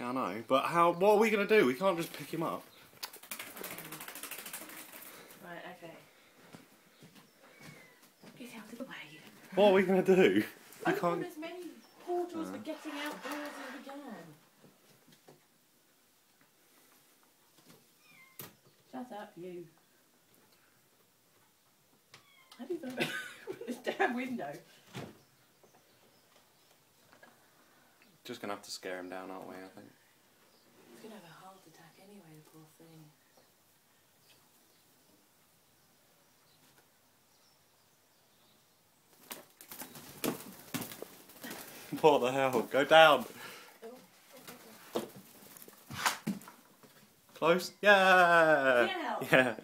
Yeah, I know. But how? What are we going to do? We can't just pick him up. Right, okay. Get out of the way. What are we going to do? We Open as many portals for getting outdoors as we can. Shut up, you. How do you open this damn window? Just going to have to scare him down, aren't we, I think? He's going to have a heart attack anyway, the poor thing. What the hell? Go down! Close? Yeah! Yeah! Yeah!